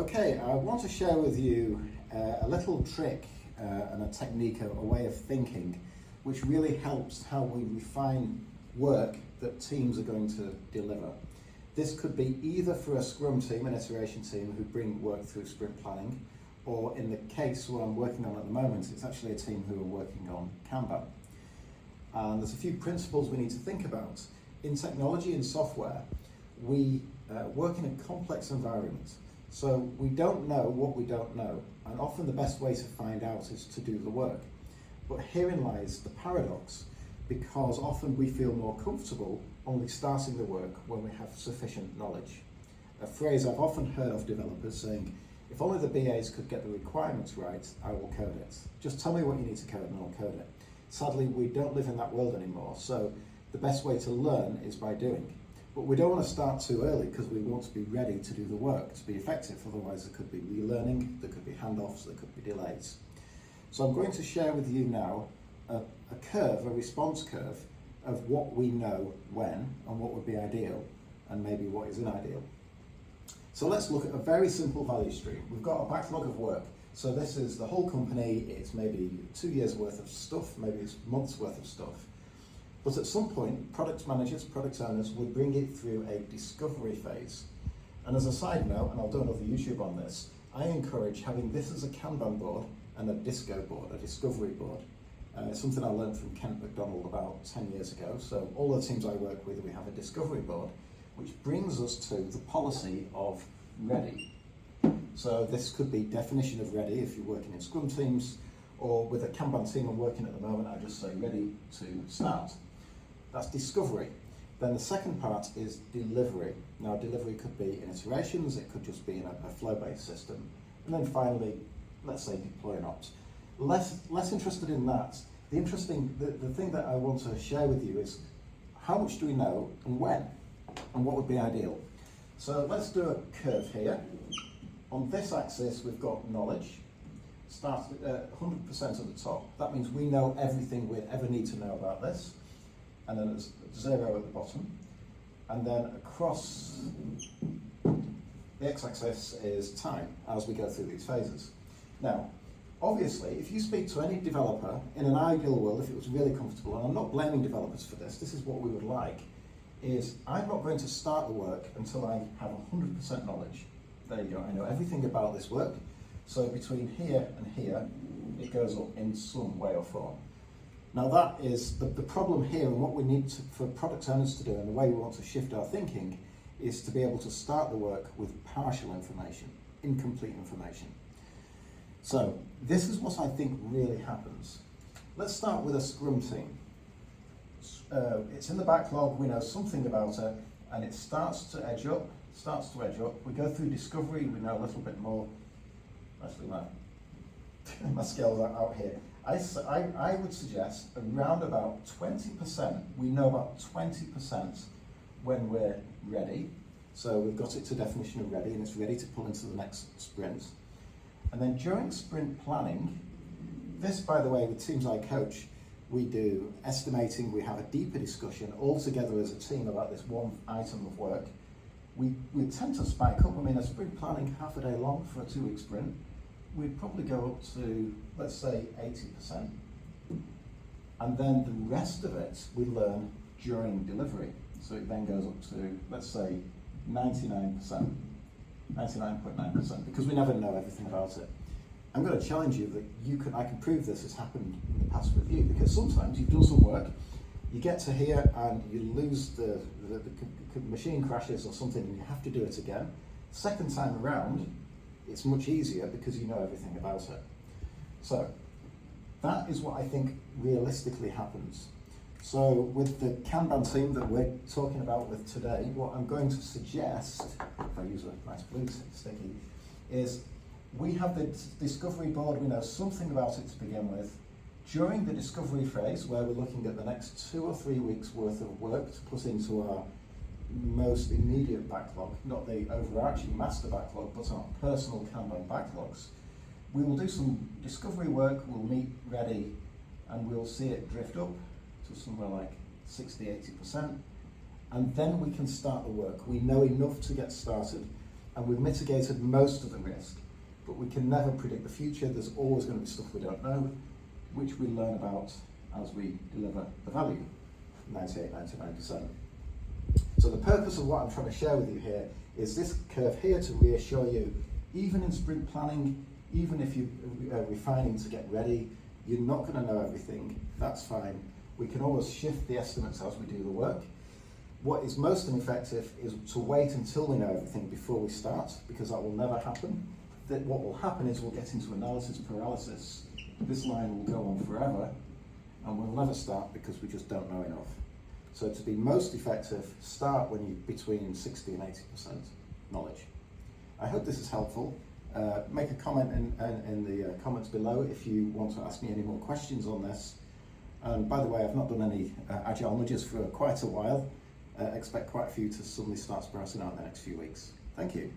Okay, I want to share with you a little trick and a technique, a way of thinking, which really helps how we refine work that teams are going to deliver. This could be either for a Scrum team, an iteration team who bring work through sprint planning, or in the case what I'm working on at the moment, it's actually a team who are working on Kanban. And there's a few principles we need to think about. In technology and software, we work in a complex environment. So we don't know what we don't know, and often the best way to find out is to do the work. But herein lies the paradox, because often we feel more comfortable only starting the work when we have sufficient knowledge. A phrase I've often heard of developers saying, if only the BAs could get the requirements right, I will code it. Just tell me what you need to code and I'll code it. Sadly, we don't live in that world anymore, so the best way to learn is by doing. But we don't want to start too early because we want to be ready to do the work, to be effective. Otherwise there could be relearning, there could be handoffs, there could be delays. So I'm going to share with you now a curve, a response curve of what we know when and what would be ideal and maybe what isn't ideal. So let's look at a very simple value stream. We've got a backlog of work. So this is the whole company, it's maybe 2 years worth of stuff, maybe it's months worth of stuff. But at some point, product managers, product owners would bring it through a discovery phase. And as a side note, and I'll do another YouTube on this, I encourage having this as a Kanban board and a disco board, a discovery board. It's something I learned from Kent McDonald about 10 years ago. So all the teams I work with, we have a discovery board, which brings us to the policy of ready. So this could be definition of ready if you're working in Scrum teams, or with a Kanban team I'm working at the moment, I just say ready to start. That's discovery. Then the second part is delivery. Now delivery could be in iterations, it could just be in a flow-based system. And then finally, let's say deploy and ops. Less interested in that. The thing that I want to share with you is how much do we know and when, and what would be ideal. So let's do a curve here. On this axis we've got knowledge, starts at 100% at the top. That means we know everything we'd ever need to know about this. And then there's 0 at the bottom. And then across the x-axis is time as we go through these phases. Now, obviously, if you speak to any developer, in an ideal world, if it was really comfortable, and I'm not blaming developers for this is what we would like, is I'm not going to start the work until I have 100% knowledge. There you go, I know everything about this work. So between here and here, it goes up in some way or form. Now that is the problem here, and what we need for product owners to do, and the way we want to shift our thinking, is to be able to start the work with partial information, incomplete information. So this is what I think really happens. Let's start with a Scrum team. It's in the backlog, we know something about it, and it starts to edge up. We go through discovery, we know a little bit more. Actually, my scales are out here. I would suggest around about 20%, we know about 20% when we're ready. So we've got it to definition of ready, and it's ready to pull into the next sprint. And then during sprint planning, this, by the way, with teams I coach, we do estimating, we have a deeper discussion all together as a team about this one item of work. We tend to spike up. I mean, a sprint planning half a day long for a 2-week sprint, we'd probably go up to, let's say, 80%. And then the rest of it we learn during delivery. So it then goes up to, let's say, 99%, 99.9%, because we never know everything about it. I'm going to challenge you that I can prove this has happened in the past with you, because sometimes you've done some work, you get to here and you lose the machine crashes or something, and you have to do it again. Second time around, it's much easier because you know everything about it. So that is what I think realistically happens. So with the Kanban team that we're talking about with today, what I'm going to suggest, if I use a nice blue sticky, is we have the discovery board, we know something about it to begin with. During the discovery phase, where we're looking at the next 2 or 3 weeks worth of work to put into our most immediate backlog, not the overarching master backlog, but our personal Kanban backlogs, we will do some discovery work, we'll meet ready, and we'll see it drift up to somewhere like 60-80%, and then we can start the work. We know enough to get started, and we've mitigated most of the risk, but we can never predict the future. There's always going to be stuff we don't know, which we learn about as we deliver the value, 98-99%. So the purpose of what I'm trying to share with you here is this curve here to reassure you, even in sprint planning, even if you're refining to get ready, you're not going to know everything. That's fine. We can always shift the estimates as we do the work. What is most ineffective is to wait until we know everything before we start, because that will never happen. What will happen is we'll get into analysis paralysis. This line will go on forever, and we'll never start because we just don't know enough. So to be most effective, start when you're between 60 and 80% knowledge. I hope this is helpful. Make a comment in the comments below if you want to ask me any more questions on this. And by the way, I've not done any agile nudges for quite a while. Expect quite a few to suddenly start sprouting out in the next few weeks. Thank you.